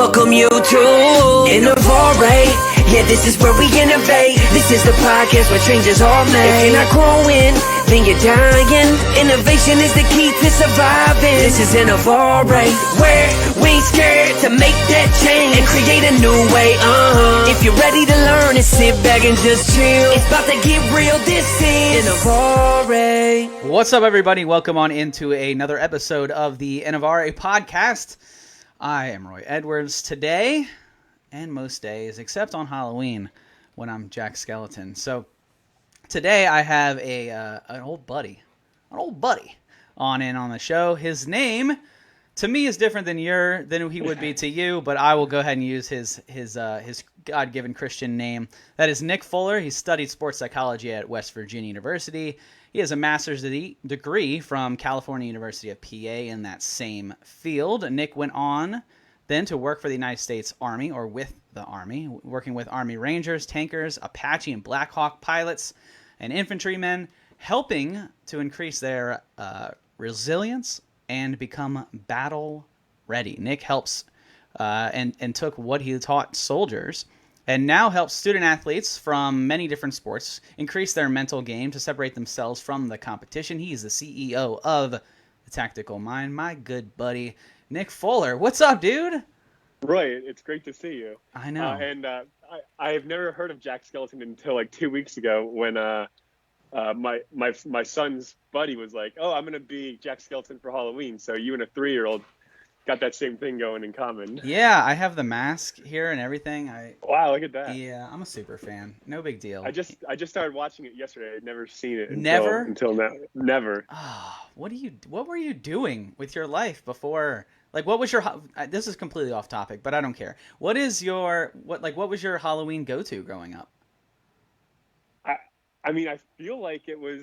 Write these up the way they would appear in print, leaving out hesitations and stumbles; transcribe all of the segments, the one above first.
welcome you to Inovare. Yeah, this is where we innovate. This is the podcast where changes are made. If you're not growing, then you're dying. Innovation is the key to surviving. This is Inovare, where we ain't scared to make that change and create a new way. If you're ready to learn and sit back and just chill, it's about to get real. This is Inovare. What's up, everybody? Welcome on into another episode of the Inovare Podcast. I am Roy Edwards. Today, and most days, except on Halloween, when I'm Jack Skeleton. So today I have an old buddy on the show. His name, to me, is different than he would be to you, but I will go ahead and use his God-given Christian name. That is Nick Fuller. He studied sports psychology at West Virginia University. He has a master's degree from California University of PA in that same field. Nick went on then to work for the United States Army, or with the Army, working with Army Rangers, tankers, Apache and Blackhawk Pilots, and Infantrymen, helping to increase their resilience and become battle ready. Nick helps and took what he taught soldiers and now helps student athletes from many different sports increase their mental game to separate themselves from the competition. He's the CEO of The Tactical Mind, my good buddy, Nick Fuller. What's up, dude? Roy, it's great to see you. I know. I have never heard of Jack Skeleton until like 2 weeks ago when my son's buddy was like, "Oh, I'm gonna be Jack Skeleton for Halloween." So you and a 3-year-old got that same thing going in common. Yeah, I have the mask here and everything. Wow, look at that. Yeah, I'm a super fan. No big deal. I just started watching it yesterday. I'd never seen it until now. Never. Oh, what were you doing with your life before? Like, what was your? This is completely off topic, but I don't care. What was your Halloween go-to growing up? I mean, I feel like it was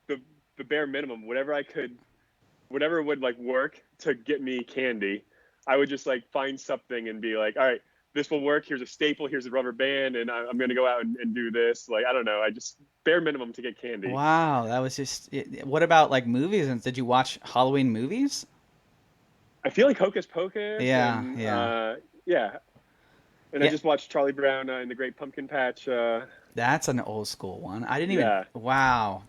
the bare minimum. Whatever would like work to get me candy, I would just like find something and be like, all right, this will work. Here's a staple. Here's a rubber band, and I'm going to go out and do this. Like, I don't know. I just bare minimum to get candy. Wow, that was just. What about like movies? And did you watch Halloween movies? I feel like Hocus Pocus. Yeah. And Yeah. I just watched Charlie Brown in the Great Pumpkin Patch. That's an old school one. I didn't even. Yeah. Wow,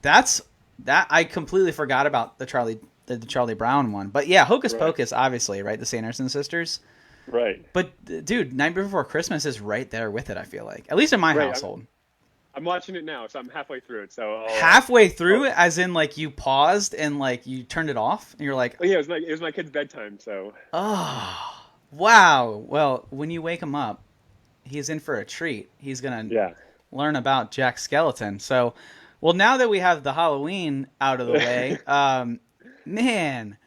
I completely forgot about the Charlie Brown one. But yeah, Hocus Pocus, obviously, right? The Sanderson sisters. Right. But dude, Night Before Christmas is right there with it. I feel like, at least in my household. I'm watching it now, so I'm halfway through it. So halfway through, as in like you paused and like you turned it off, and you're like, oh, yeah, it was my kid's bedtime. So. Oh, wow. Well, when you wake him up, he's in for a treat. He's gonna learn about Jack Skeleton. So, well, now that we have the Halloween out of the way, man,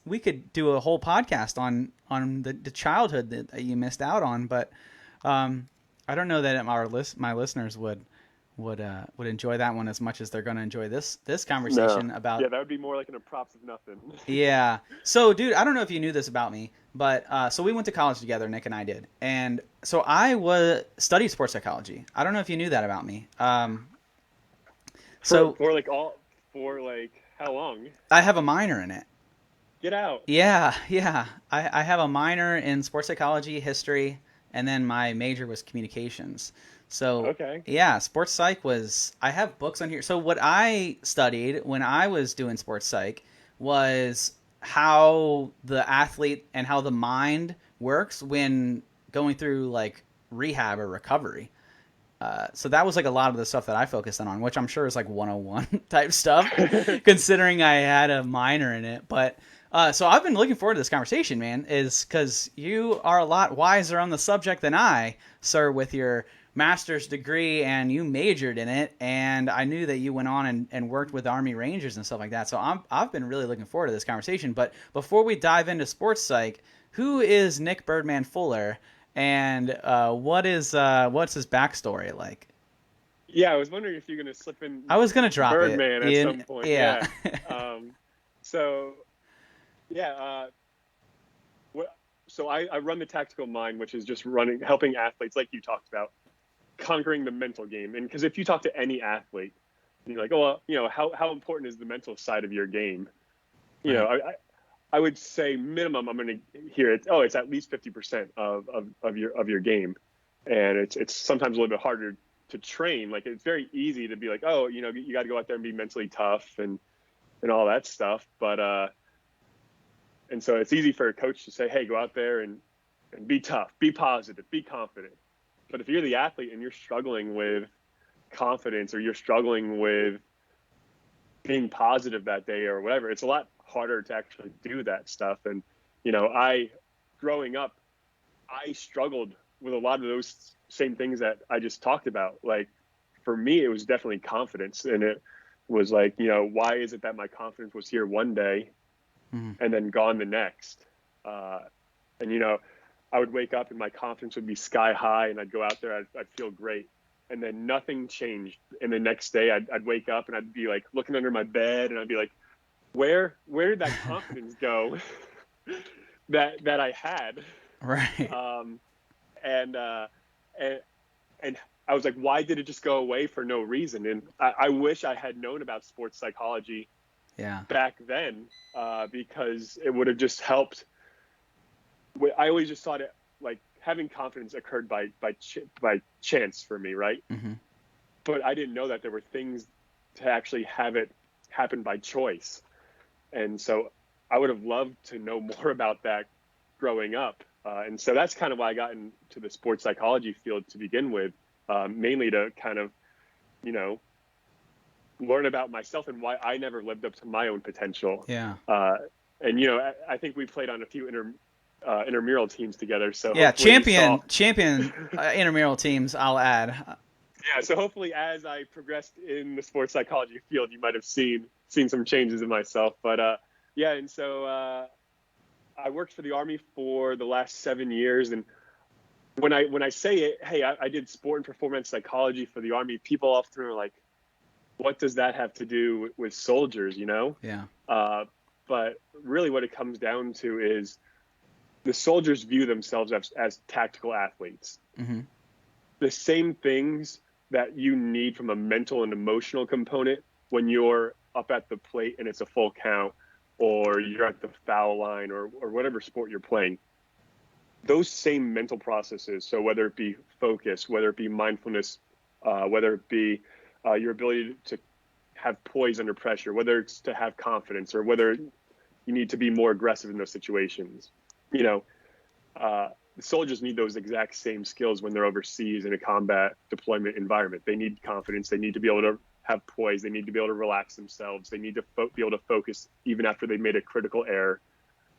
we could do a whole podcast on the childhood that you missed out on, but I don't know that my listeners would enjoy that one as much as they're going to enjoy this conversation about. Yeah, that would be more like a props of nothing. Yeah. So, dude, I don't know if you knew this about me, but so we went to college together, Nick and I did, and so I studied sports psychology. I don't know if you knew that about me. For how long? I have a minor in it. Get out. Yeah. I have a minor in sports psychology, history, and then my major was communications. So, yeah, sports psych I have books on here. So what I studied when I was doing sports psych was how the athlete and how the mind works when going through like rehab or recovery. So that was like a lot of the stuff that I focused on, which I'm sure is like 101 type stuff, considering I had a minor in it. But so I've been looking forward to this conversation, man, is because you are a lot wiser on the subject than I, sir, with your master's degree, and you majored in it. And I knew that you went on and worked with Army Rangers and stuff like that. So I've been really looking forward to this conversation. But before we dive into sports psych, who is Nick Birdman Fuller? And what's his backstory like? Yeah, I was wondering if you're going to slip in. I was going to drop Birdman at some point. Yeah. So I run the Tactical Mind, which is just helping athletes, like you talked about, conquering the mental game. And because if you talk to any athlete, you're like, oh, well, how important is the mental side of your game? You know, I would say minimum I'm going to hear it. Oh, it's at least 50% of your game, and it's sometimes a little bit harder to train. Like it's very easy to be like, oh, you got to go out there and be mentally tough and all that stuff. But and so it's easy for a coach to say, hey, go out there and be tough, be positive, be confident. But if you're the athlete and you're struggling with confidence, or you're struggling with being positive that day or whatever, it's a lot harder to actually do that stuff. And growing up, I struggled with a lot of those same things that I just talked about. Like for me, it was definitely confidence, and it was like, why is it that my confidence was here one day and then gone the next? And I would wake up and my confidence would be sky high, and I'd go out there, I'd feel great. And then nothing changed. And the next day I'd wake up and I'd be like looking under my bed, and I'd be like, where did that confidence go that I had? Right. And I was like, why did it just go away for no reason? And I wish I had known about sports psychology back then, because it would have just helped. I always just thought it like having confidence occurred by chance for me, right? Mm-hmm. But I didn't know that there were things to actually have it happen by choice. And so I would have loved to know more about that growing up. And so that's kind of why I got into the sports psychology field to begin with, mainly to kind of, learn about myself and why I never lived up to my own potential. Yeah. And, I think we played on a few intramural teams together. So yeah, champion intramural teams, I'll add. Yeah, so hopefully as I progressed in the sports psychology field, you might have seen some changes in myself. But and so I worked for the Army for the last 7 years, and when I say it, hey, I did sport and performance psychology for the Army, people often are like, what does that have to do with soldiers? Yeah. But really, what it comes down to is the soldiers view themselves as tactical athletes. Mm-hmm. The same things that you need from a mental and emotional component when you're up at the plate and it's a full count, or you're at the foul line, or whatever sport you're playing. Those same mental processes, so whether it be focus, whether it be mindfulness, whether it be your ability to have poise under pressure, whether it's to have confidence, or whether you need to be more aggressive in those situations. The soldiers need those exact same skills when they're overseas in a combat deployment environment. They need confidence. They need to be able to have poise. They need to be able to relax themselves. They need to be able to focus even after they've made a critical error,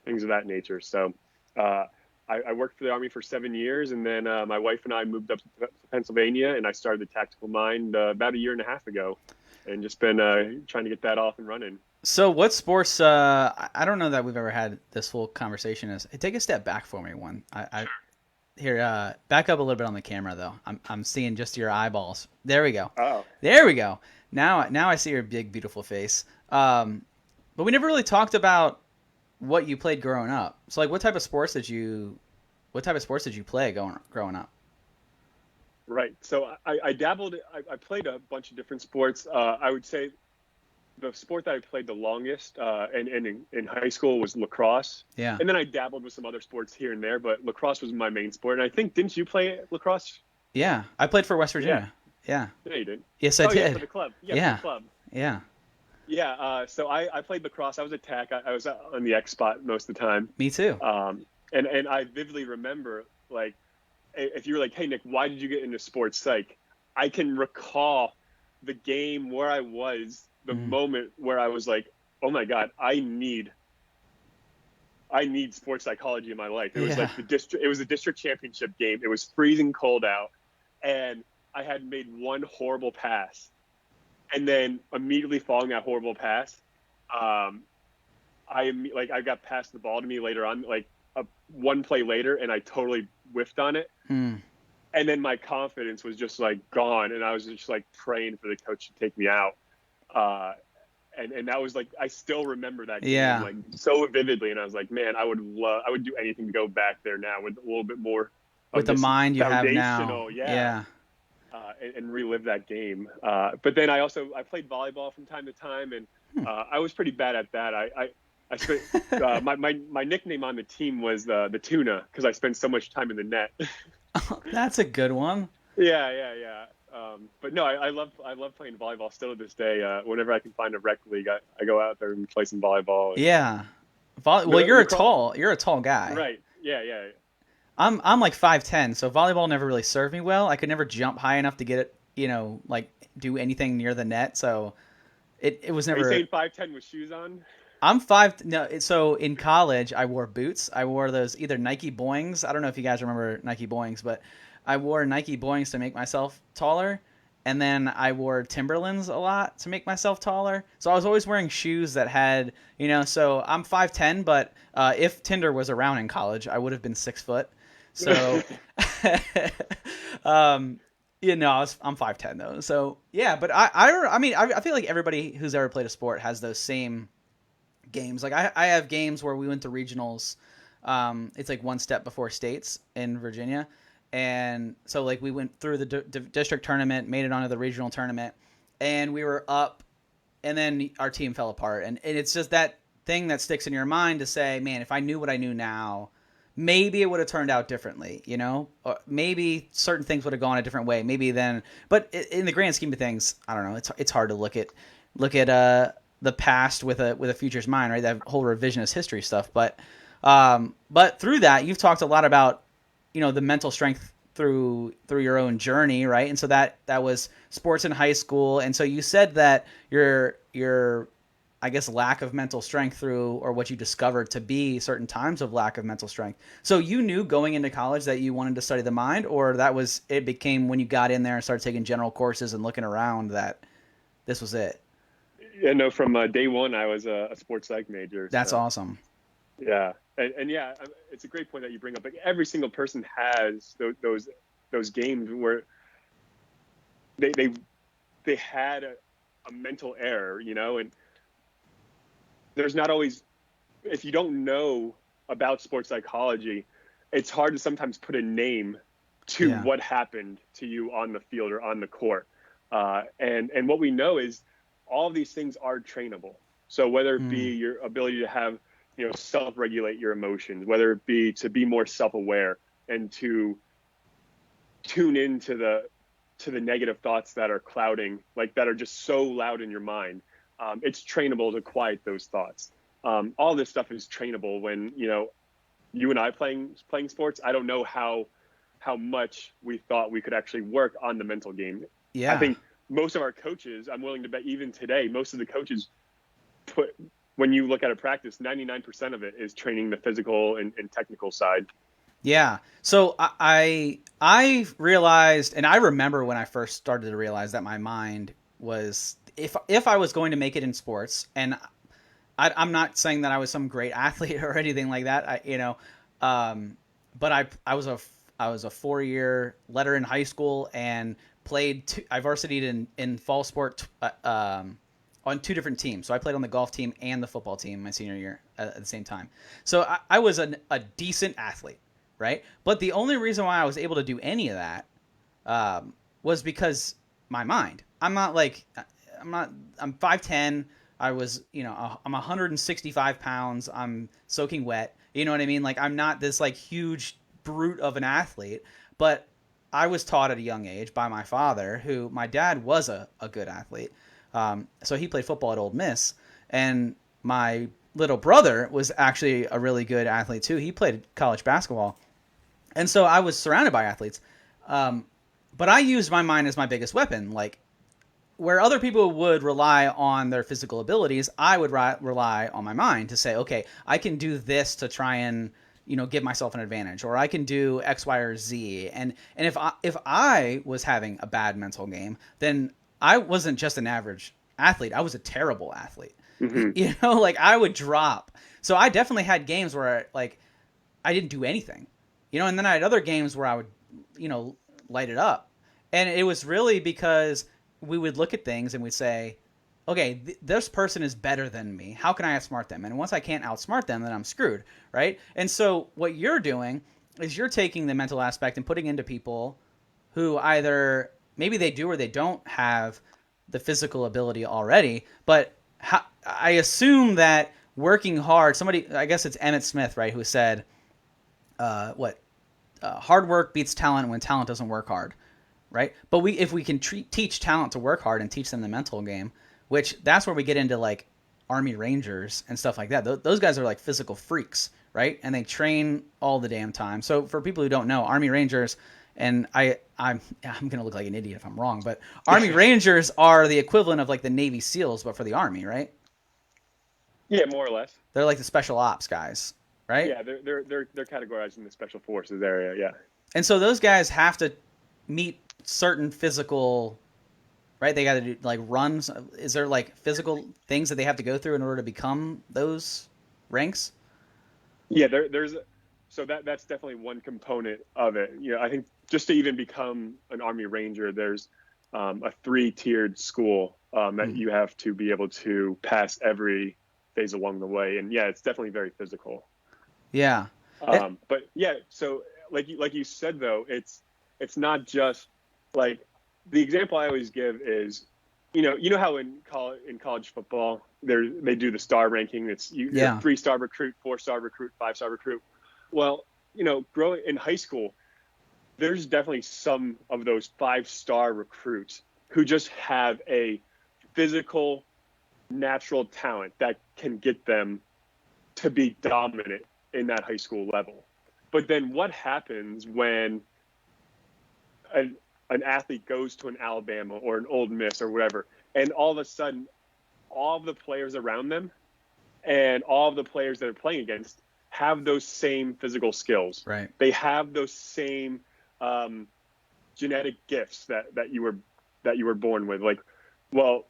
things of that nature. So I worked for the Army for 7 years, and then my wife and I moved up to Pennsylvania, and I started the Tactical Mind about 1.5 years ago, and just been trying to get that off and running. So what sports, I don't know that we've ever had this full conversation. Take a step back for me, one. Here, back up a little bit on the camera, though. I'm seeing just your eyeballs. There we go. Oh. There we go. Now I see your big, beautiful face. But we never really talked about what you played growing up. So, like, what type of sports did you play growing up? Right. So I dabbled. I played a bunch of different sports. I would say the sport that I played the longest and in high school was lacrosse. Yeah. And then I dabbled with some other sports here and there, but lacrosse was my main sport. And I think, didn't you play lacrosse? Yeah. I played for West Virginia. Yeah. No, you didn't. Yes, I did. Yeah, for the club. Yeah. For the club. Yeah. Yeah. So I played lacrosse. I was attack. I was on the X spot most of the time. Me too. And I vividly remember, like, if you were like, hey, Nick, why did you get into sports psych? I can recall the game where I was, the moment where I was like, oh my God, I need sports psychology in my life. It was like it was a district championship game. It was freezing cold out, and I had made one horrible pass, and then immediately following that horrible pass, I got passed the ball to me later on, like one play later, and I totally whiffed on it. And then my confidence was just like gone, and I was just like praying for the coach to take me out. And that was like, I still remember that game like so vividly, and I was like, man, I would do anything to go back there now with a little bit more with the mind you have now. And relive that game. But then I played volleyball from time to time, and I was pretty bad at that. I spent my nickname on the team was the tuna because I spent so much time in the net. That's a good one. Yeah. But no, I love playing volleyball still to this day. Whenever I can find a rec league, I go out there and play some volleyball. Yeah. Well, you're a tall guy. Right. Yeah. I'm like 5'10", so volleyball never really served me well. I could never jump high enough to get it, like do anything near the net. So it was never. Are you saying 5'10" with shoes on? I'm 5. No, so in college I wore boots. I wore those either Nike Boings. I don't know if you guys remember Nike Boings, but I wore Nike Boings to make myself taller. And then I wore Timberlands a lot to make myself taller. So I was always wearing shoes that had, so I'm 5'10", but if Tinder was around in college, I would have been 6 foot. So, I'm 5'10" though. So yeah, but I feel like everybody who's ever played a sport has those same games. Like I have games where we went to regionals. It's like one step before states in Virginia. And so like we went through the district tournament, made it onto the regional tournament, and we were up, and then our team fell apart. And it's just that thing that sticks in your mind to say, man, if I knew what I knew now, maybe it would have turned out differently, Or maybe certain things would have gone a different way. Maybe then, but in the grand scheme of things, I don't know. It's hard to look at the past with a future's mind, right? That whole revisionist history stuff. But through that, you've talked a lot about the mental strength through your own journey, right? And so that was sports in high school. And so you said that your I guess lack of mental strength or what you discovered to be certain times of lack of mental strength. So you knew going into college that you wanted to study the mind, or it became when you got in there and started taking general courses and looking around that this was it? Yeah, no, from day one, I was a sports psych major. That's awesome. Yeah. And yeah, it's a great point that you bring up. Like every single person has those games where they had a mental error, and there's not always, if you don't know about sports psychology, it's hard to sometimes put a name to what happened to you on the field or on the court. And what we know is all of these things are trainable. So whether it be your ability to have self-regulate your emotions, whether it be to be more self-aware and to tune into the negative thoughts that are clouding, like that are just so loud in your mind. It's trainable to quiet those thoughts. All this stuff is trainable when, you and I playing sports. I don't know how much we thought we could actually work on the mental game. Yeah. I think most of our coaches, I'm willing to bet even today, most of the coaches when you look at a practice, 99% of it is training the physical and technical side. Yeah. So I realized, and I remember when I first started to realize that my mind was, if I was going to make it in sports, and I'm not saying that I was some great athlete or anything like that, but I was a 4-year letter in high school and played I varsityed in fall sport on 2 different teams. So I played on the golf team and the football team my senior year at the same time. So I was a decent athlete, right? But the only reason why I was able to do any of that was because my mind. I'm 5'10". I was, I'm 165 pounds. I'm soaking wet. You know what I mean? Like I'm not this like huge brute of an athlete, but I was taught at a young age by my father, who my dad was a good athlete. So he played football at Ole Miss, and my little brother was actually a really good athlete too. He played college basketball. And so I was surrounded by athletes. But I used my mind as my biggest weapon. Like where other people would rely on their physical abilities, I would rely on my mind to say, okay, I can do this to try and, give myself an advantage, or I can do X, Y, or Z. And if I was having a bad mental game, then I wasn't just an average athlete. I was a terrible athlete. Mm-hmm. Like I would drop. So I definitely had games where I didn't do anything, and then I had other games where I would, light it up. And it was really because we would look at things and we'd say, okay, this person is better than me. How can I outsmart them? And once I can't outsmart them, then I'm screwed, right? And so what you're doing is you're taking the mental aspect and putting into people who either maybe they do or they don't have the physical ability already, but I assume that working hard. Somebody, I guess it's Emmett Smith, right, who said, hard work beats talent when talent doesn't work hard, right? But if we can teach talent to work hard and teach them the mental game, which that's where we get into like Army Rangers and stuff like that. Those guys are like physical freaks, right? And they train all the damn time. So for people who don't know, Army Rangers, and I'm gonna look like an idiot if I'm wrong, but Army Rangers are the equivalent of like the Navy SEALs, but for the Army, right? Yeah, more or less. They're like the special ops guys, right? Yeah, they're categorized in the special forces area. Yeah. And so those guys have to meet certain physical, right? They got to do like runs. Is there like physical things that they have to go through in order to become those ranks? Yeah, so that's definitely one component of it. You know, I think just to even become an Army Ranger, there's a 3-tiered school that you have to be able to pass every phase along the way. And yeah, it's definitely very physical. Yeah. But yeah, so like you said though, it's not just like the example I always give is, you know how in college football they do the star ranking. It's you're 3-star recruit, 4-star recruit, 5-star recruit. Well, you know, growing in high school, there's definitely some of those 5-star recruits who just have a physical, natural talent that can get them to be dominant in that high school level. But then what happens when an athlete goes to an Alabama or an Ole Miss or whatever, and all of a sudden all of the players around them and all of the players that are playing against have those same physical skills. Right. They have those same genetic gifts that you were born with. Like, well,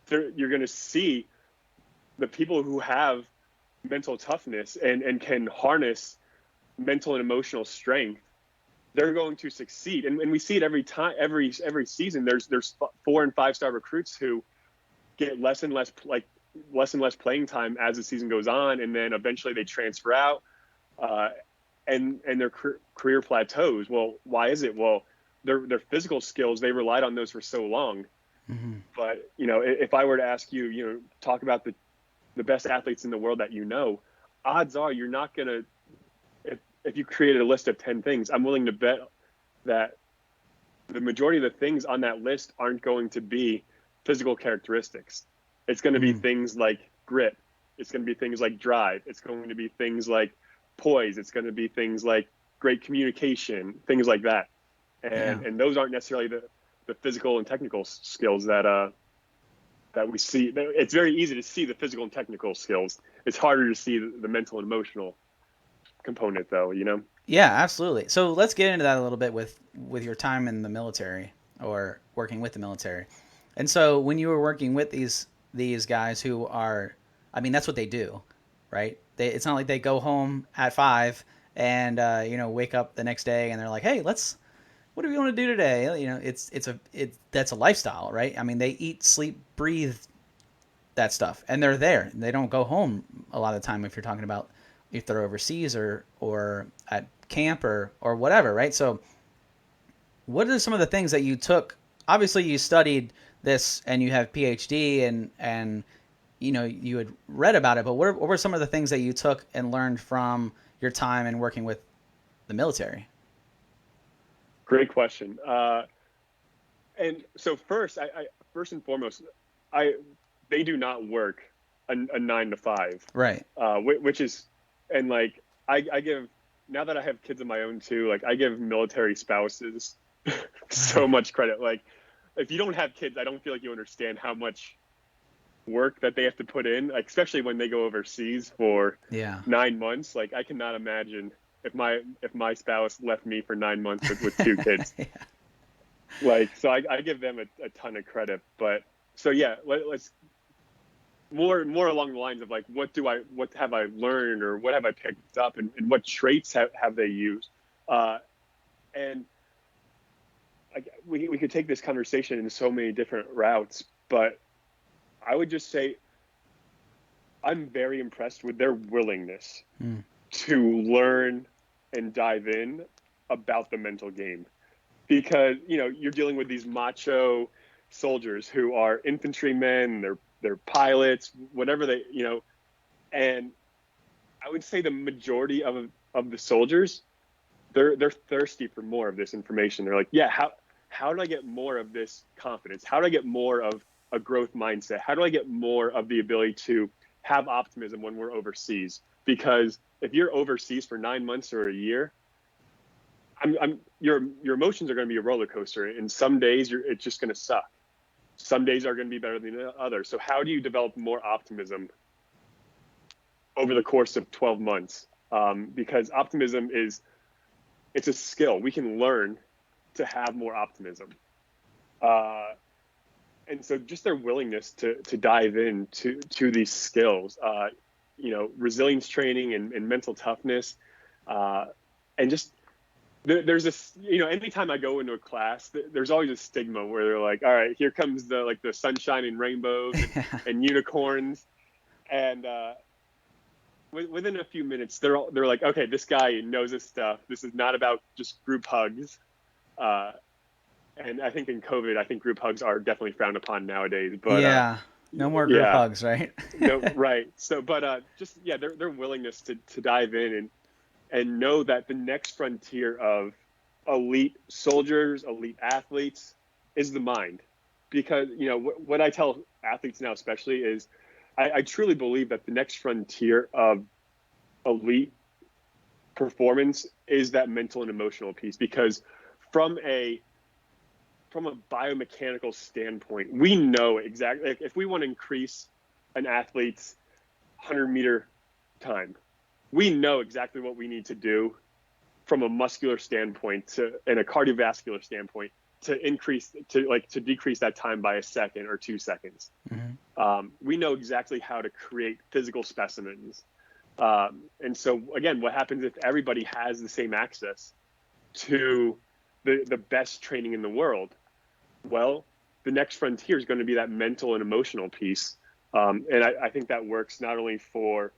you're going to see the people who have mental toughness and can harness mental and emotional strength, they're going to succeed. And we see it every time, every season. There's 4- and 5-star recruits who get less and less playing time as the season goes on, and then eventually they transfer out, and their career plateaus. Well, why is it? Well, their physical skills, they relied on those for so long. Mm-hmm. But you know, if I were to ask you, you know, talk about the best athletes in the world that you know, odds are you're not gonna. If you created a list of 10 things, I'm willing to bet that the majority of the things on that list aren't going to be physical characteristics. It's going to be things like grit. It's going to be things like drive. It's going to be things like poise. It's going to be things like great communication, things like that. And those aren't necessarily the physical and technical skills that we see. It's very easy to see the physical and technical skills. It's harder to see the mental and emotional component though, you know? Yeah, absolutely. So let's get into that a little bit with your time in the military or working with the military. And so when you were working with these guys who are, I mean, that's what they do, right? It's not like they go home at 5 and, wake up the next day and they're like, hey, what do we want to do today? You know, that's a lifestyle, right? I mean, they eat, sleep, breathe that stuff, and they're there. They don't go home a lot of the time if you're talking about if they're overseas or at camp or whatever, right? So what are some of the things that you took? Obviously you studied this and you have PhD and you know, you had read about it, but what were some of the things that you took and learned from your time and working with the military? Great question. And so first and foremost, they do not work a 9 to 5, right? Which is, and like I give, now that I have kids of my own too, like I give military spouses so much credit. Like if you don't have kids, I don't feel like you understand how much work that they have to put in, like, especially when they go overseas for 9 months. Like I cannot imagine if my spouse left me for 9 months with 2 kids. Like, so I give them a ton of credit. But so yeah, let's more along the lines of like, what have I learned or what have I picked up and what traits have they used? And we could take this conversation in so many different routes, but I would just say I'm very impressed with their willingness to learn and dive in about the mental game, because, you know, you're dealing with these macho soldiers who are infantrymen, they're pilots, whatever they, you know, And I would say the majority of the soldiers, they're thirsty for more of this information. They're like, yeah, how do I get more of this confidence? How do I get more of a growth mindset? How do I get more of the ability to have optimism when we're overseas? Because if you're overseas for 9 months or a year, your emotions are going to be a roller coaster, and some days it's just going to suck. Some days are going to be better than others. So how do you develop more optimism over the course of 12 months? Because optimism it's a skill. We can learn to have more optimism. And so just their willingness to dive into these skills, resilience training and mental toughness, and just there's this, anytime I go into a class, there's always a stigma where they're like, all right, here comes the sunshine and rainbows and unicorns. And within a few minutes, they're like, okay, this guy knows his stuff. This is not about just group hugs. And I think in COVID, I think group hugs are definitely frowned upon nowadays. But yeah, no more group hugs, right? No, right. So, but their willingness to dive in and know that the next frontier of elite soldiers, elite athletes is the mind. Because, what I tell athletes now especially is I truly believe that the next frontier of elite performance is that mental and emotional piece. Because from a biomechanical standpoint, we know exactly, if we want to increase an athlete's 100-meter time, we know exactly what we need to do from a muscular standpoint and a cardiovascular standpoint to decrease that time by a second or 2 seconds. Mm-hmm. We know exactly how to create physical specimens. And so again, what happens if everybody has the same access to the best training in the world? Well, the next frontier is going to be that mental and emotional piece. And I think that works not only for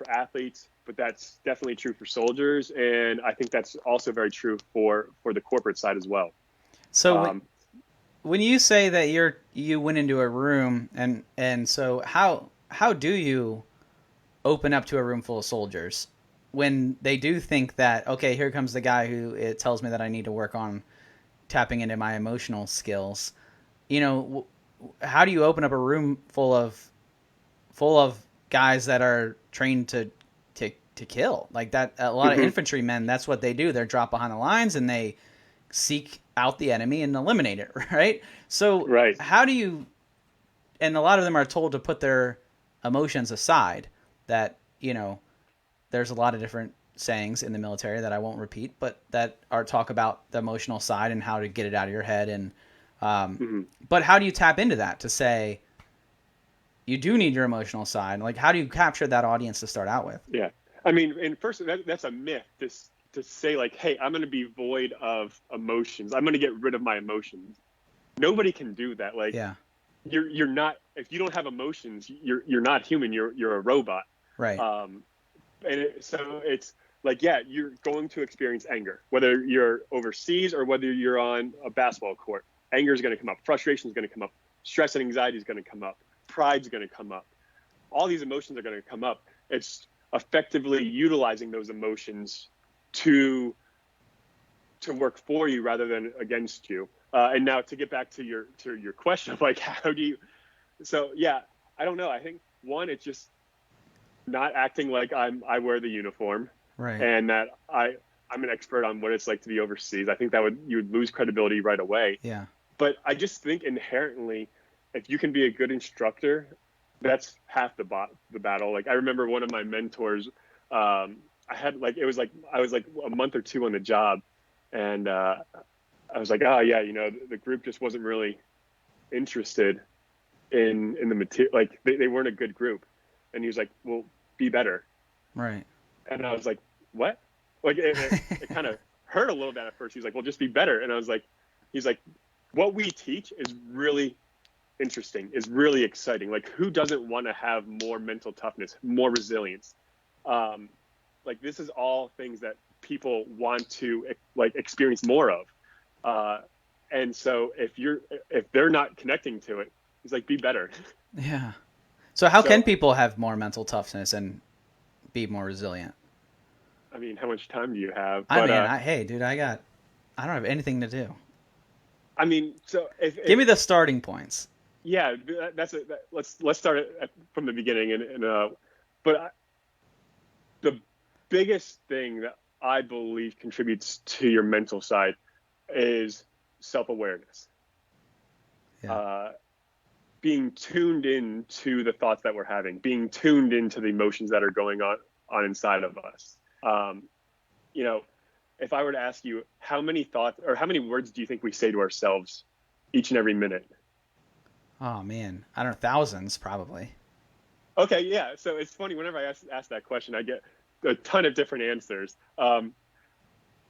athletes, but that's definitely true for soldiers. And I think that's also very true for the corporate side as well. So when you say that you went into a room and so how do you open up to a room full of soldiers when they do think that, okay, here comes the guy who it tells me that I need to work on tapping into my emotional skills? How do you open up a room full of guys that are trained to kill? Like that, a lot of infantrymen, that's what they do. They're dropped behind the lines and they seek out the enemy and eliminate it, right? So right. How do you, and a lot of them are told to put their emotions aside, that, there's a lot of different sayings in the military that I won't repeat, but that are talk about the emotional side and how to get it out of your head. And, but how do you tap into that to say you do need your emotional side? Like, how do you capture that audience to start out with? Yeah. I mean, and first, that's a myth to say like, hey, I'm going to be void of emotions. I'm going to get rid of my emotions. Nobody can do that. Like, yeah. You're not, if you don't have emotions, you're not human. You're a robot. Right. So it's like, yeah, you're going to experience anger, whether you're overseas or whether you're on a basketball court. Anger is going to come up. Frustration is going to come up. Stress and anxiety is going to come up. Pride's going to come up. All these emotions are going to come up. It's effectively utilizing those emotions to work for you rather than against you. And now to get back to your question of like, how do you, so yeah, I don't know. I think one, it's just not acting like I wear the uniform, right? And that I'm an expert on what it's like to be overseas. I think you would lose credibility right away. Yeah. But I just think inherently, if you can be a good instructor, that's half the battle. Like I remember one of my mentors, I was a month or two on the job, and I was like, oh yeah, the group just wasn't really interested in the material. Like they weren't a good group. And he was like, well, be better. Right. And I was like, what? Like it kind of hurt a little bit at first. He's like, well, just be better. And I was like, he's like, what we teach is really interesting, is really exciting. Like who doesn't want to have more mental toughness, more resilience? Like this is all things that people want to like experience more of. And so if they're not connecting to it, he's like, be better. Yeah. So how can people have more mental toughness and be more resilient? I mean, how much time do you have? Hey, dude, I don't have anything to do. I mean, so give me the starting points. Yeah, let's start from the beginning, but the biggest thing that I believe contributes to your mental side is self-awareness. Yeah. Being tuned in to the thoughts that we're having, being tuned into the emotions that are going on inside of us. If I were to ask you, how many thoughts or how many words do you think we say to ourselves each and every minute? Oh man, I don't know, thousands probably. Okay, yeah. So it's funny, whenever I ask that question, I get a ton of different answers.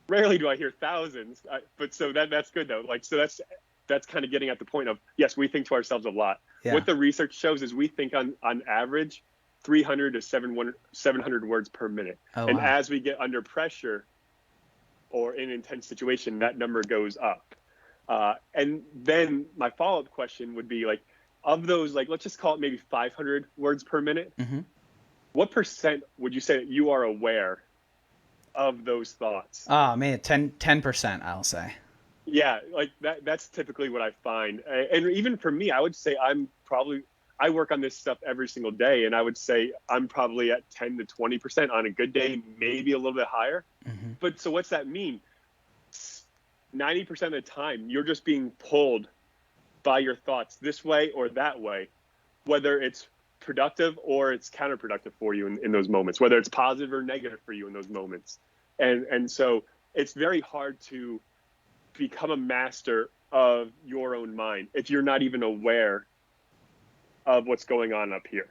Rarely do I hear thousands, but so that's good though. Like, so that's kind of getting at the point of, yes, we think to ourselves a lot. Yeah. What the research shows is we think on average 300 to 700 words per minute. Oh, and wow. as we get under pressure or in an intense situation, that number goes up. And then my follow-up question would be, like, of those, like, let's just call it maybe 500 words per minute. Mm-hmm. What percent would you say that you are aware of those thoughts? Oh man, 10%, I'll say. Yeah, like that's typically what I find. And even for me, I would say I work on this stuff every single day, and I would say I'm probably at 10 to 20% on a good day, maybe a little bit higher. Mm-hmm. But so what's that mean? 90% of the time, you're just being pulled by your thoughts this way or that way, whether it's productive or it's counterproductive for you in those moments, whether it's positive or negative for you in those moments. And so it's very hard to become a master of your own mind if you're not even aware of what's going on up here.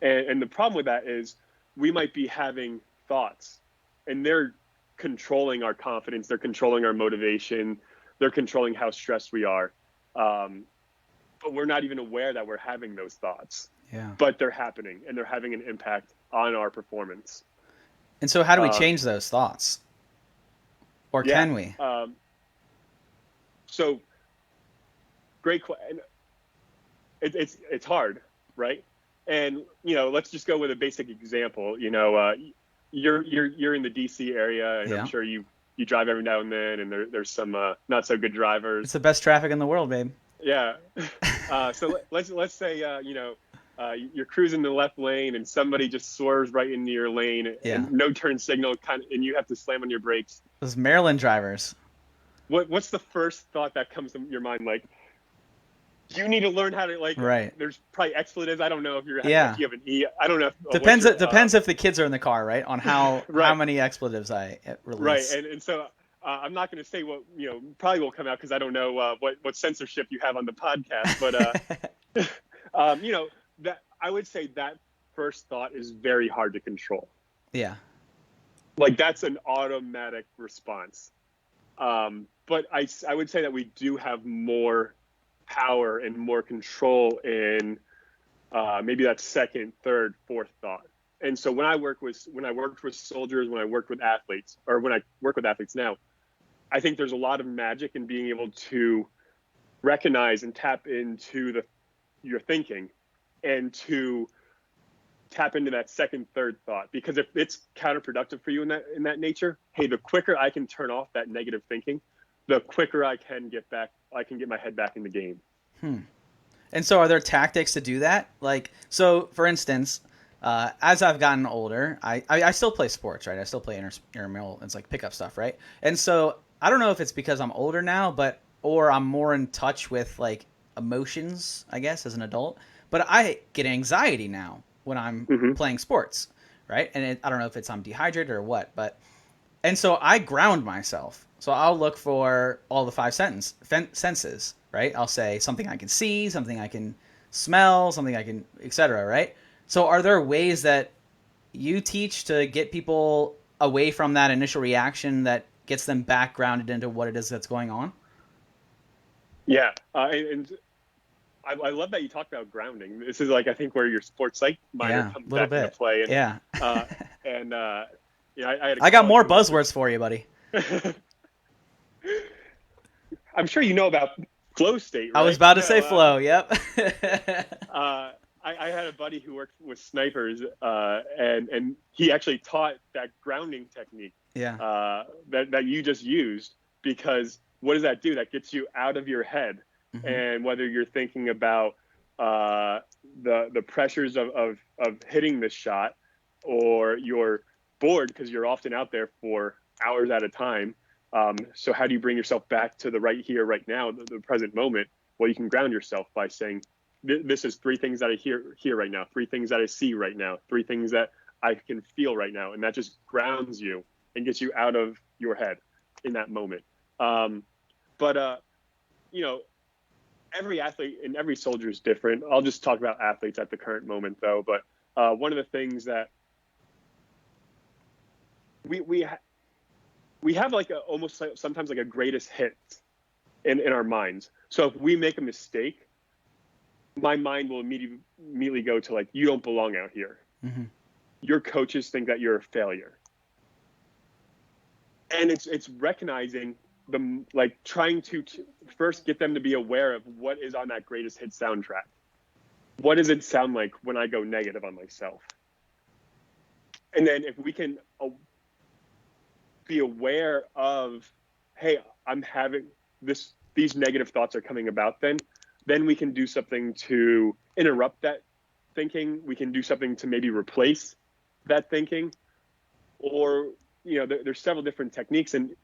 And the problem with that is we might be having thoughts and they're controlling our confidence, they're controlling our motivation, they're controlling how stressed we are. But we're not even aware that we're having those thoughts. Yeah. But they're happening and they're having an impact on our performance. And so how do we change those thoughts? Or can we? So great question. It's hard, right? And let's just go with a basic example. You're in the DC area, and Yeah. I'm sure you drive every now and then, and there's some not so good drivers. It's the best traffic in the world, babe. Yeah. So let's say you're cruising the left lane, and somebody just swerves right into your lane, Yeah. and no turn signal, and you have to slam on your brakes. Those Maryland drivers. What's the first thought that comes to your mind? Like, you need to learn how to, like, Right. There's probably expletives. I don't know if if you have an E. I don't know. Depends if the kids are in the car, right? On how Right. how many expletives I release. Right. And so I'm not going to say what, probably will come out because I don't know what censorship you have on the podcast. But, that I would say that first thought is very hard to control. Yeah. Like, that's an automatic response. But I would say that we do have more power and more control in maybe that second, third, fourth thought. And so when I worked with soldiers, when I worked with athletes, or when I work with athletes now, I think there's a lot of magic in being able to recognize and tap into your thinking, and to tap into that second, third thought. Because if it's counterproductive for you in that nature, hey, the quicker I can turn off that negative thinking, the quicker I can get my head back in the game. And so are there tactics to do that? Like, so for instance, as I've gotten older, I still play sports, right? I still play intramural. It's like pickup stuff, right? And so I don't know if it's because I'm older now, or I'm more in touch with, like, emotions, I guess, as an adult. But I get anxiety now when I'm playing sports, right? And I don't know if I'm dehydrated or what, and so I ground myself. So I'll look for all the five senses, right? I'll say something I can see, something I can smell, something I can, etc., right? So are there ways that you teach to get people away from that initial reaction that gets them back grounded into what it is that's going on? Yeah. And I love that you talked about grounding. This is, like, I think where your sports psych minor comes back into play. And, I got more buzzwords for you, buddy. I'm sure you know about flow state, right? I was about to say flow. Yep. I had a buddy who worked with snipers, and he actually taught that grounding technique that you just used, because what does that do? That gets you out of your head. Mm-hmm. And whether you're thinking about the pressures of hitting the shot, or you're bored because you're often out there for hours at a time. So how do you bring yourself back to the right here, right now, the present moment? Well, you can ground yourself by saying, this is 3 things that I hear right now, 3 things that I see right now, 3 things that I can feel right now. And that just grounds you and gets you out of your head in that moment. Every athlete and every soldier is different. I'll just talk about athletes at the current moment, though. But one of the things that we have almost sometimes like a greatest hit in our minds. So if we make a mistake, my mind will immediately go to like, you don't belong out here. Mm-hmm. Your coaches think that you're a failure. And it's recognizing them, like trying to first get them to be aware of what is on that greatest hit soundtrack. What does it sound like when I go negative on myself? And then if we can be aware of, hey, I'm having these negative thoughts are coming about, then we can do something to interrupt that thinking. We can do something to maybe replace that thinking, or, there's several different techniques. And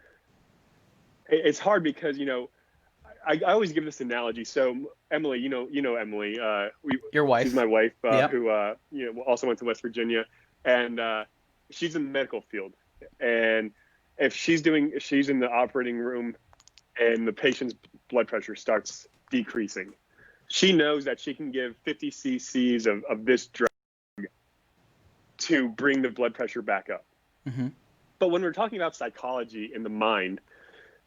it's hard because, I always give this analogy. So Emily, Emily, your wife, she's my wife, who, also went to West Virginia, and she's in the medical field. And if she's in the operating room and the patient's blood pressure starts decreasing, she knows that she can give 50 cc's of this drug to bring the blood pressure back up. Mm-hmm. But when we're talking about psychology in the mind,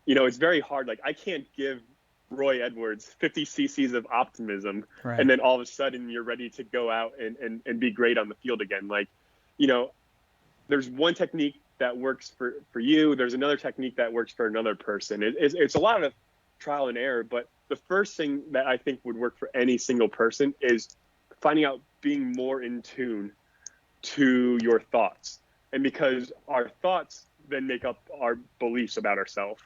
it's very hard. Like, I can't give Roy Edwards 50 cc's of optimism, right, and then all of a sudden you're ready to go out and be great on the field again. Like, there's one technique that works for you. There's another technique that works for another person. It's a lot of trial and error, but the first thing that I think would work for any single person is finding out being more in tune to your thoughts. And because our thoughts then make up our beliefs about ourselves.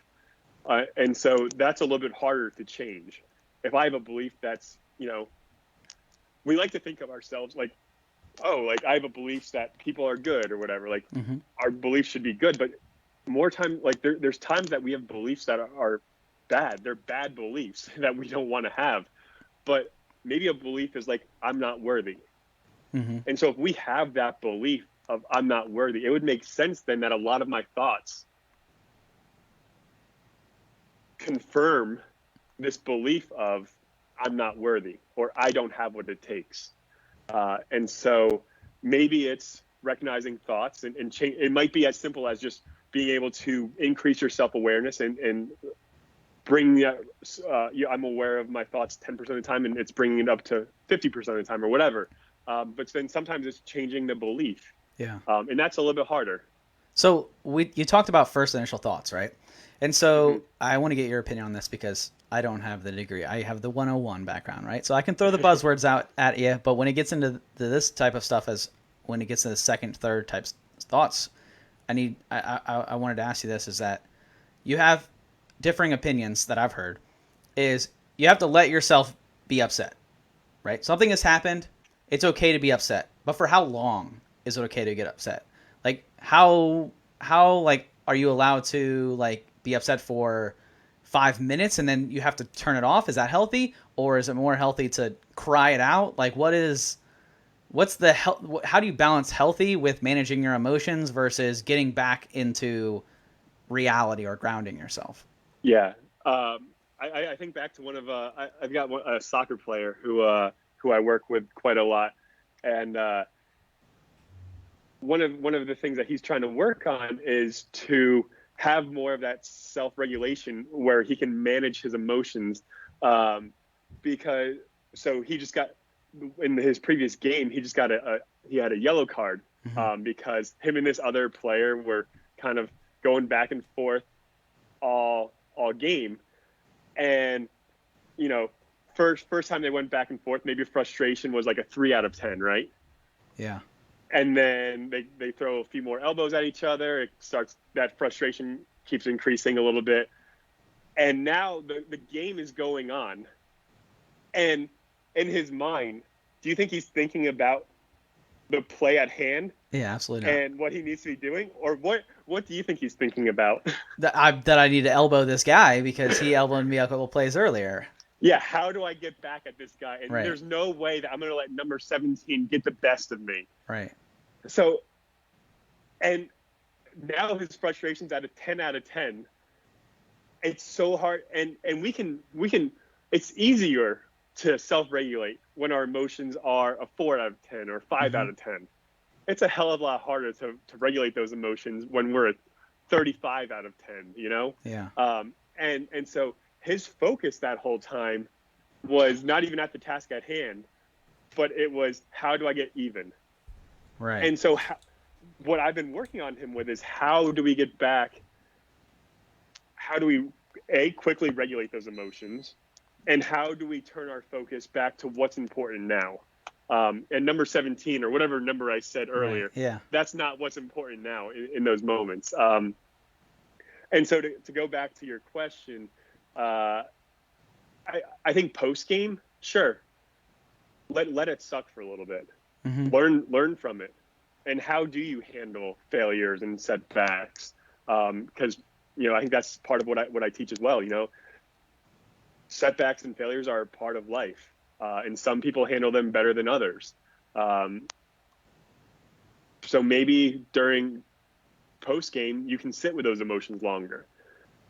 And so that's a little bit harder to change. If I have a belief that's, we like to think of ourselves like, I have a belief that people are good or whatever. Like, mm-hmm, our beliefs should be good, but more time, like there's times that we have beliefs that are bad. They're bad beliefs that we don't want to have. But maybe a belief is like, I'm not worthy. Mm-hmm. And so if we have that belief of I'm not worthy, it would make sense then that a lot of my thoughts confirm this belief of I'm not worthy, or I don't have what it takes. And so maybe it's recognizing thoughts and change. It might be as simple as just being able to increase your self-awareness and bring I'm aware of my thoughts 10% of the time, and it's bringing it up to 50% of the time or whatever. But then sometimes it's changing the belief. Yeah. And that's a little bit harder. So you talked about first initial thoughts, right? And so mm-hmm, I want to get your opinion on this because I don't have the degree. I have the 101 background, right? So I can throw the buzzwords out at you, but when it gets into this type of stuff, when it gets to the second, third types thoughts, I wanted to ask you this, is that you have differing opinions that I've heard, is you have to let yourself be upset, right? Something has happened. It's okay to be upset, but for how long is it okay to get upset? Like how like, are you allowed to like be upset for 5 minutes and then you have to turn it off? Is that healthy? Or is it more healthy to cry it out? Like how do you balance healthy with managing your emotions versus getting back into reality or grounding yourself? Yeah. I think back to one of, I've got a soccer player who I work with quite a lot. And one of the things that he's trying to work on is to have more of that self-regulation where he can manage his emotions. Because he just got, in his previous game, he just got he had a yellow card, mm-hmm, because him and this other player were kind of going back and forth all game. And, first time they went back and forth, maybe frustration was like a 3 out of 10, right? Yeah. And then they throw a few more elbows at each other. It starts, that frustration keeps increasing a little bit. And now the game is going on. And in his mind, do you think he's thinking about the play at hand? Yeah, absolutely not. And what he needs to be doing? Or what do you think he's thinking about? That I need to elbow this guy because he elbowed me a couple plays earlier. Yeah, how do I get back at this guy? And Right. there's no way that I'm going to let number 17 get the best of me. Right. So, and now his frustration's at a 10 out of 10. It's so hard. And we can, it's easier to self-regulate when our emotions are a 4 out of 10 or 5 out of 10. It's a hell of a lot harder to regulate those emotions when we're at 35 out of 10, you know? Yeah. And so his focus that whole time was not even at the task at hand, but it was, how do I get even? Right. And so what I've been working on him with is, how do we get back? How do we, quickly regulate those emotions? And how do we turn our focus back to what's important now? And number 17, or whatever number I said earlier, Right. Yeah. that's not what's important now in those moments. And so to go back to your question, I think post game, sure, let it suck for a little bit. Mm-hmm. Learn from it. And how do you handle failures and setbacks? Because I think that's part of what I teach as well. Setbacks and failures are a part of life, and some people handle them better than others. So maybe during post game you can sit with those emotions longer.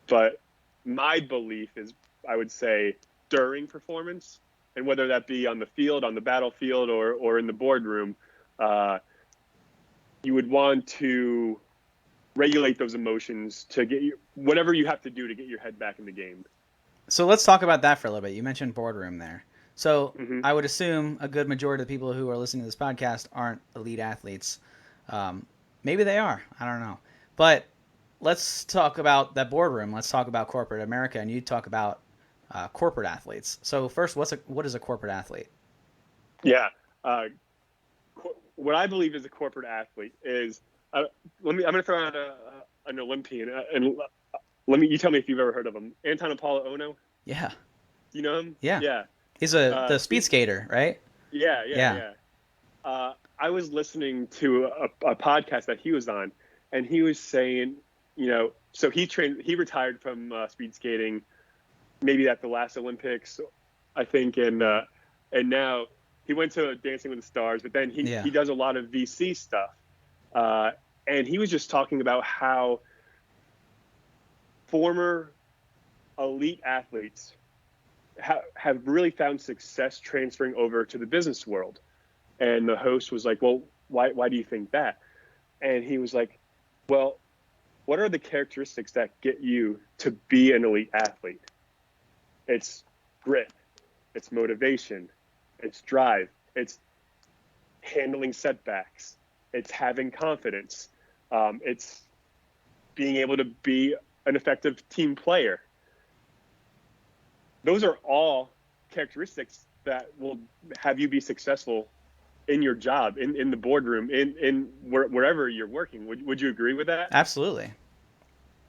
But my belief is, I would say, during performance, and whether that be on the field, on the battlefield, or in the boardroom, you would want to regulate those emotions to get whatever you have to do to get your head back in the game. So let's talk about that for a little bit. You mentioned boardroom there. So Mm-hmm. I would assume a good majority of the people who are listening to this podcast aren't elite athletes. Maybe they are. I don't know. But let's talk about that boardroom. Let's talk about corporate America, and you talk about corporate athletes. So first, what is a corporate athlete? Yeah. What I believe is a corporate athlete is, I'm going to throw out an Olympian, and you tell me if you've ever heard of him. Anton Apollo Ono. Yeah. You know him? Yeah. Yeah. He's the speed skater, right? Yeah. I was listening to a podcast that he was on, and he was saying, so he retired from speed skating, maybe at the last Olympics, I think, and now he went to Dancing with the Stars, but then he does a lot of VC stuff, and he was just talking about how former elite athletes have really found success transferring over to the business world. And the host was like, well, why do you think that? And he was like, well, what are the characteristics that get you to be an elite athlete? It's grit, it's motivation, it's drive, it's handling setbacks, it's having confidence, it's being able to be an effective team player. Those are all characteristics that will have you be successful in your job, in the boardroom, in wherever you're working. Would you agree with that? Absolutely.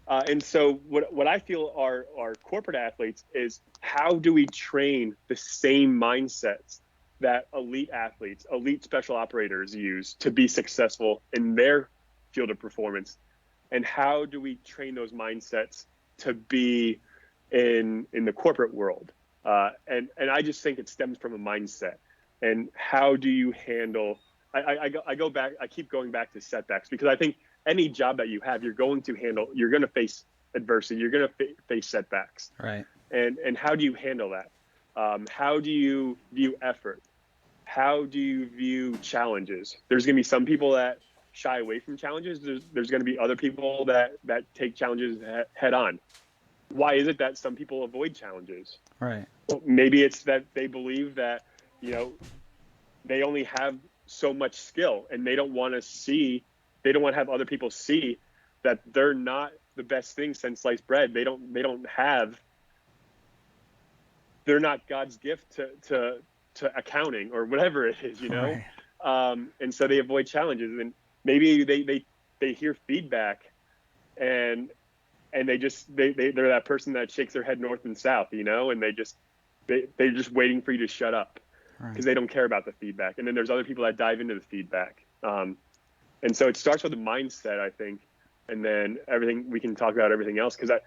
And so what I feel are corporate athletes is, how do we train the same mindsets that elite athletes, elite special operators use to be successful in their field of performance? And how do we train those mindsets to be in the corporate world? And I just think it stems from a mindset. And how do you handle, I keep going back to setbacks, because I think any job that you have, you're going to face adversity, you're going to face setbacks. Right. And how do you handle that? How do you view effort? How do you view challenges? There's going to be some people that shy away from challenges. There's going to be other people that take challenges head on. Why is it that some people avoid challenges? Right. Well, maybe it's that they believe that, they only have so much skill, and they don't want to have other people see that they're not the best thing since sliced bread. They don't have they're not God's gift to accounting or whatever it is, you know? Right. And so they avoid challenges, and maybe they hear feedback and they're that person that shakes their head north and south, you know, and they're just waiting for you to shut up because they don't care about the feedback. And then there's other people that dive into the feedback. And so it starts with the mindset, I think, and then everything, we can talk about everything else. Cause I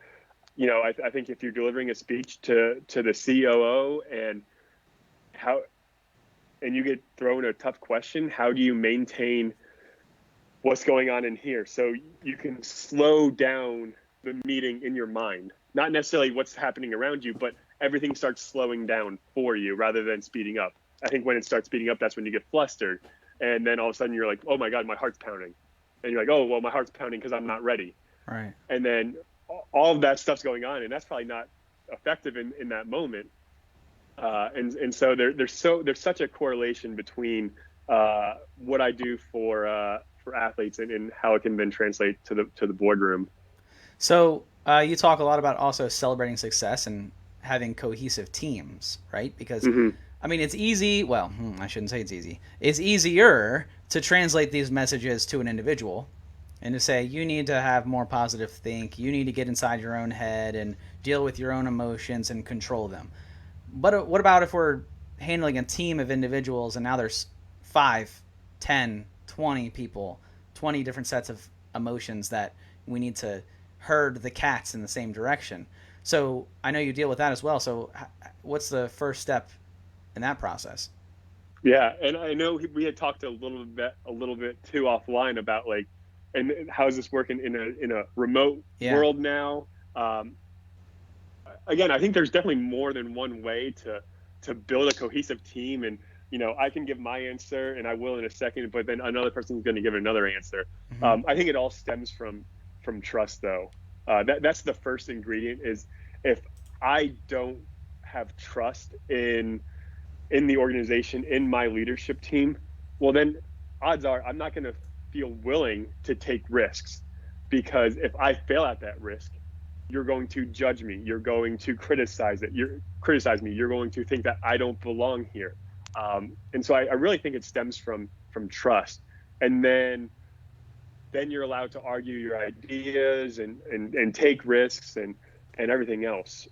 think if you're delivering a speech to the COO and you get thrown a tough question, how do you maintain what's going on in here? So you can slow down the meeting in your mind, not necessarily what's happening around you, but everything starts slowing down for you rather than speeding up. I think when it starts speeding up, that's when you get flustered. And then all of a sudden you're like, oh my God, my heart's pounding. And you're like, oh, well, my heart's pounding because I'm not ready. Right. And then all of that stuff's going on, and that's probably not effective in that moment. And so there's such a correlation between what I do for athletes and how it can then translate to the boardroom. So you talk a lot about also celebrating success and having cohesive teams, right? Because I mean, it's easy. Well, I shouldn't say it's easy. It's easier to translate these messages to an individual and to say, you need to have more positive think. You need to get inside your own head and deal with your own emotions and control them. But what about if we're handling a team of individuals and now there's 5, 10, 20 people, 20 different sets of emotions that we need to herd the cats in the same direction. So I know you deal with that as well. So what's the first step in that process? Yeah, and I know we had talked a little bit too offline about like, and how is this working in a remote world now? Again, I think there's definitely more than one way to build a cohesive team, and I can give my answer, and I will in a second, but then another person's going to give another answer. I think it all stems from trust, though. That's the first ingredient. Is if I don't have trust in the organization, in my leadership team, well, then odds are I'm not going to feel willing to take risks, because if I fail at that risk, you're going to judge me. You're going to criticize me. You're going to think that I don't belong here. And so I really think it stems from trust. And then you're allowed to argue your ideas and take risks and everything else.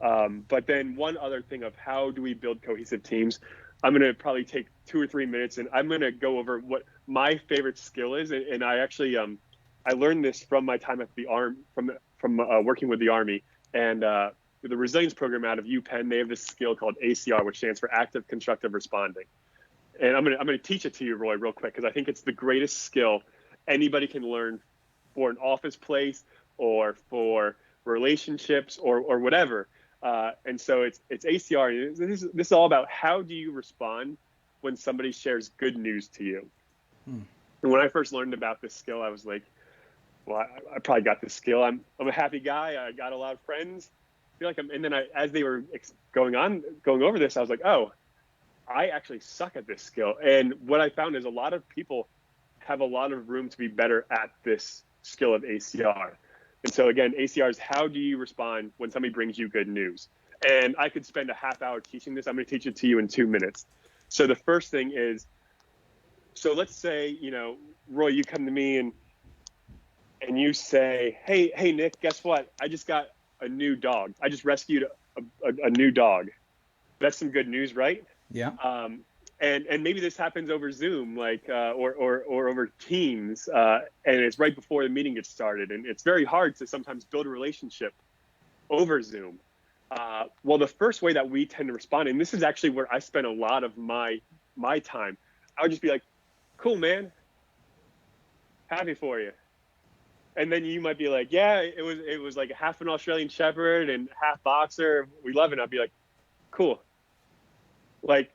But then one other thing of how do we build cohesive teams, I'm going to probably take 2 or 3 minutes, and I'm going to go over what my favorite skill is. And I actually, I learned this from my time at the Army, from working with the Army, and the resilience program out of UPenn. They have this skill called ACR, which stands for active constructive responding. And I'm going to teach it to you, Roy, real quick, because I think it's the greatest skill anybody can learn for an office place or for relationships or whatever. And so it's ACR. This is all about how do you respond when somebody shares good news to you. And when I first learned about this skill, I was like, well, I probably got this skill. I'm a happy guy. I got a lot of friends. I feel like and then as they were going over this, I was like, oh, I actually suck at this skill. And what I found is a lot of people have a lot of room to be better at this skill of ACR. And so again, ACR is how do you respond when somebody brings you good news? And I could spend a half hour teaching this. I'm going to teach it to you in 2 minutes. So the first thing is, so let's say, Roy, you come to me and you say, hey, Nick, guess what? I just got a new dog. I just rescued a new dog. That's some good news, right? Yeah. And maybe this happens over Zoom, like or over Teams, and it's right before the meeting gets started, and it's very hard to sometimes build a relationship over Zoom. Well, the first way that we tend to respond, and this is actually where I spend a lot of my time, I would just be like, "Cool, man, happy for you." And then you might be like, "Yeah, it was like half an Australian Shepherd and half boxer. We love it." I'd be like, "Cool." Like,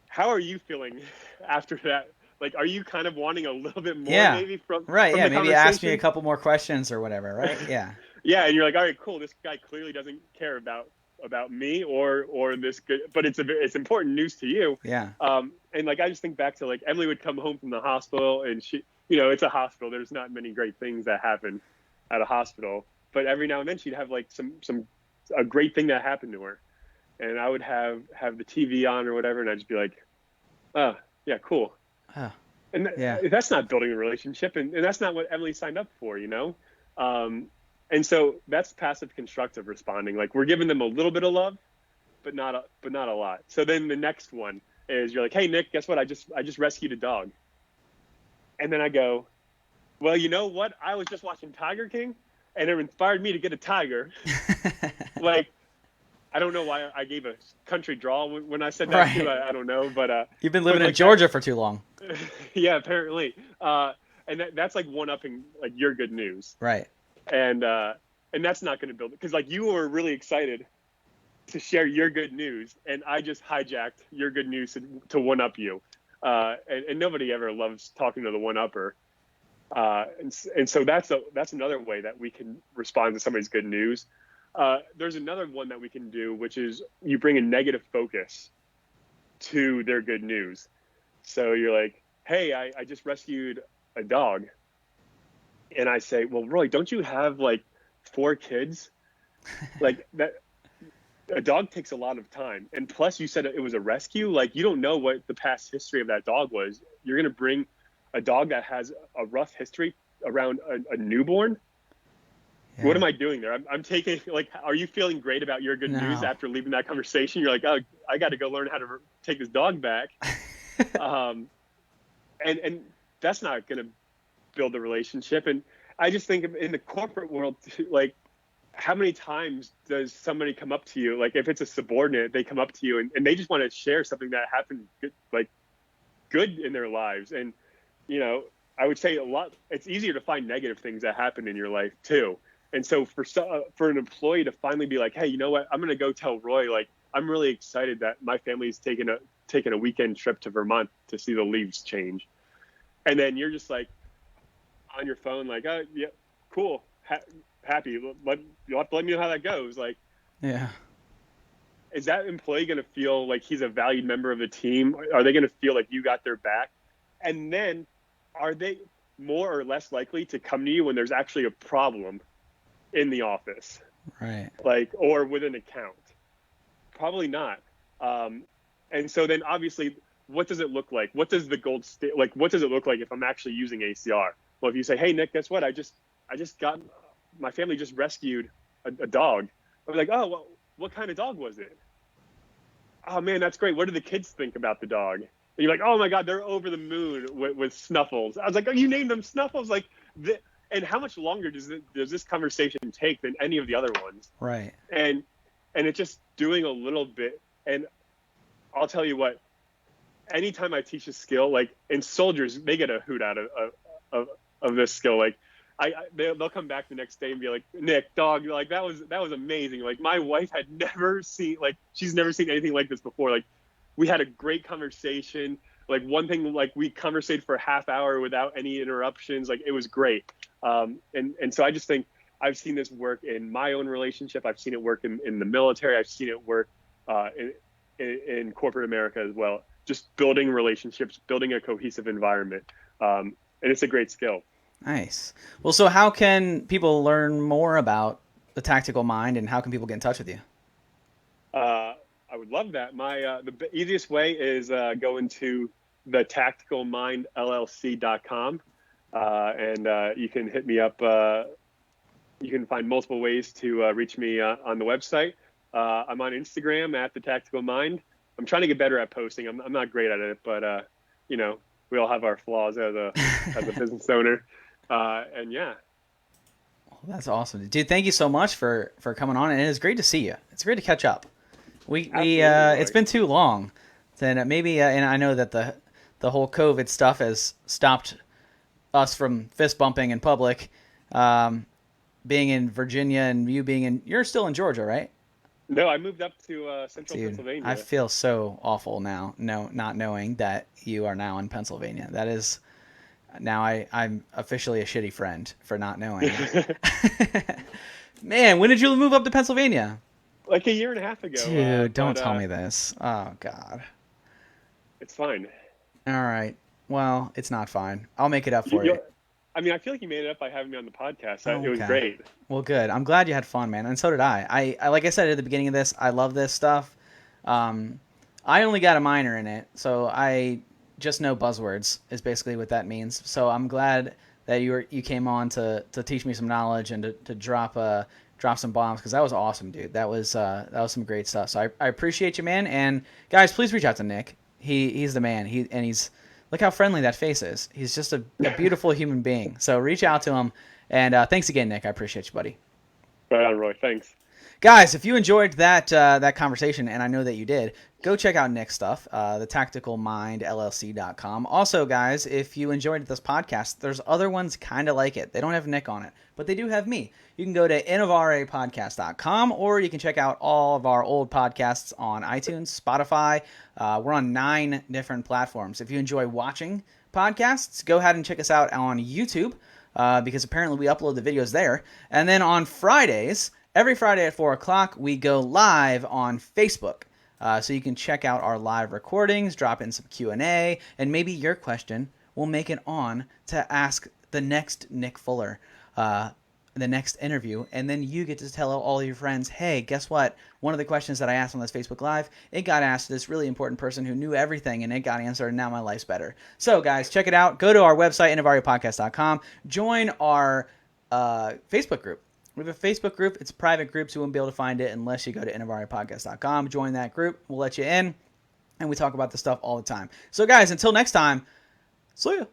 how are you feeling after that? Like, are you kind of wanting a little bit more maybe from right? From yeah, the maybe ask me a couple more questions or whatever, right? Yeah. Yeah, and you're like, all right, cool. This guy clearly doesn't care about me or this good, but it's important news to you. Yeah. And like I just think back to like Emily would come home from the hospital, and she, it's a hospital. There's not many great things that happen at a hospital, but every now and then she'd have like a great thing that happened to her. and I would have the TV on or whatever, and I'd just be like, oh, yeah, cool. Oh, And that's not building a relationship, and that's not what Emily signed up for, you know? And so that's passive constructive responding. Like, we're giving them a little bit of love, but not a lot. So then the next one is you're like, hey, Nick, guess what? I just rescued a dog. And then I go, well, you know what? I was just watching Tiger King, and it inspired me to get a tiger. Like, I don't know why I gave a country draw when I said that right. too. I don't know, but you've been living in Georgia for too long. Yeah, apparently. And that's like one-upping like your good news. Right. And that's not going to build it, because like you were really excited to share your good news, and I just hijacked your good news to one-up you. And nobody ever loves talking to the one-upper. And so that's another way that we can respond to somebody's good news. There's another one that we can do, which is you bring a negative focus to their good news. So you're like, hey, I just rescued a dog. And I say, well, Roy, don't you have like 4 kids? Like that, a dog takes a lot of time. And plus you said it was a rescue. Like, you don't know what the past history of that dog was. You're going to bring a dog that has a rough history around a newborn. Yeah. What am I doing there? I'm taking, like, are you feeling great about your good news after leaving that conversation? You're like, oh, I got to go learn how to take this dog back. And that's not going to build a relationship. And I just think in the corporate world, like, how many times does somebody come up to you? Like, if it's a subordinate, they come up to you and they just want to share something that happened good in their lives. And, you know, I would say it's easier to find negative things that happen in your life too. And so for an employee to finally be like, hey, you know what, I'm going to go tell Roy, like, I'm really excited that my family's taking a weekend trip to Vermont to see the leaves change. And then you're just like on your phone, like, oh yeah, cool. Happy. You'll have to let me know how that goes. Like, yeah. Is that employee going to feel like he's a valued member of the team? Are they going to feel like you got their back? And then are they more or less likely to come to you when there's actually a problem in the office? Right. Like, or with an account? Probably not. And so then obviously, what does it look like? What does the gold like, what does it look like if I'm actually using ACR? Well, if you say, hey, Nick, guess what? I just got, my family just rescued a dog. I was like, oh, well, what kind of dog was it? Oh man, that's great. What do the kids think about the dog? And you're like, oh my God, they're over the moon with Snuffles. I was like, oh, you named them Snuffles? Like, and how much longer does this conversation take than any of the other ones? Right. And it's just doing a little bit. And I'll tell you what, anytime I teach a skill, like, and soldiers, they get a hoot out of this skill. Like, they'll come back the next day and be like, Nick, dog, like, that was amazing. Like, my wife had never seen, like, she's never seen anything like this before. Like, we had a great conversation. Like, one thing, like, we conversated for a half hour without any interruptions. Like, it was great. And so I just think I've seen this work in my own relationship. I've seen it work in the military. I've seen it work in corporate America as well. Just building relationships, building a cohesive environment. And it's a great skill. Nice. Well, so how can people learn more about the Tactical Mind, and how can people get in touch with you? I would love that. The easiest way is going to the tacticalmindllc.com, and you can hit me up. You can find multiple ways to reach me on the website. I'm on Instagram at the Tactical Mind. I'm trying to get better at posting. I'm not great at it, but you know, we all have our flaws as a business owner. And yeah. That's awesome, dude. Thank you so much for coming on, and it's great to see you. It's great to catch up. We it's been too long. Then maybe, and I know that the whole COVID stuff has stopped us from fist bumping in public. Being in Virginia and you're still in Georgia, right? No, I moved up to central Pennsylvania. I feel so awful now, not knowing that you are now in Pennsylvania. That is, now I'm officially a shitty friend for not knowing. Man, when did you move up to Pennsylvania? Like a year and a half ago. Dude, don't tell me this. Oh, God. It's fine. All right. Well, it's not fine. I'll make it up for you. I mean, I feel like you made it up by having me on the podcast. Okay. It was great. Well, good. I'm glad you had fun, man. And so did I. I like I said at the beginning of this, I love this stuff. I only got a minor in it, so I just know buzzwords is basically what that means. So I'm glad that you came on to teach me some knowledge and to drop some bombs, because that was awesome, dude. That was some great stuff. So I appreciate you, man. And guys, please reach out to Nick. He's the man. He's look how friendly that face is. He's just a beautiful human being. So reach out to him. And thanks again, Nick. I appreciate you, buddy. Right on, Roy. Thanks. Guys, if you enjoyed that conversation, and I know that you did, go check out Nick's stuff, thetacticalmindllc.com. Also, guys, if you enjoyed this podcast, there's other ones kind of like it. They don't have Nick on it, but they do have me. You can go to inovarepodcast.com, or you can check out all of our old podcasts on iTunes, Spotify. We're on 9 different platforms. If you enjoy watching podcasts, go ahead and check us out on YouTube, because apparently we upload the videos there. And then on Fridays, every Friday at 4 o'clock, we go live on Facebook. So you can check out our live recordings, drop in some Q&A, and maybe your question will make it on to ask the next Nick Fuller, the next interview. And then you get to tell all your friends, hey, guess what? One of the questions that I asked on this Facebook Live, it got asked to this really important person who knew everything, and it got answered, and now my life's better. So, guys, check it out. Go to our website, inovarepodcast.com. Join our Facebook group. We have a Facebook group. It's a private group, so you won't be able to find it unless you go to inovarepodcast.com. Join that group. We'll let you in, and we talk about this stuff all the time. So, guys, until next time, see ya.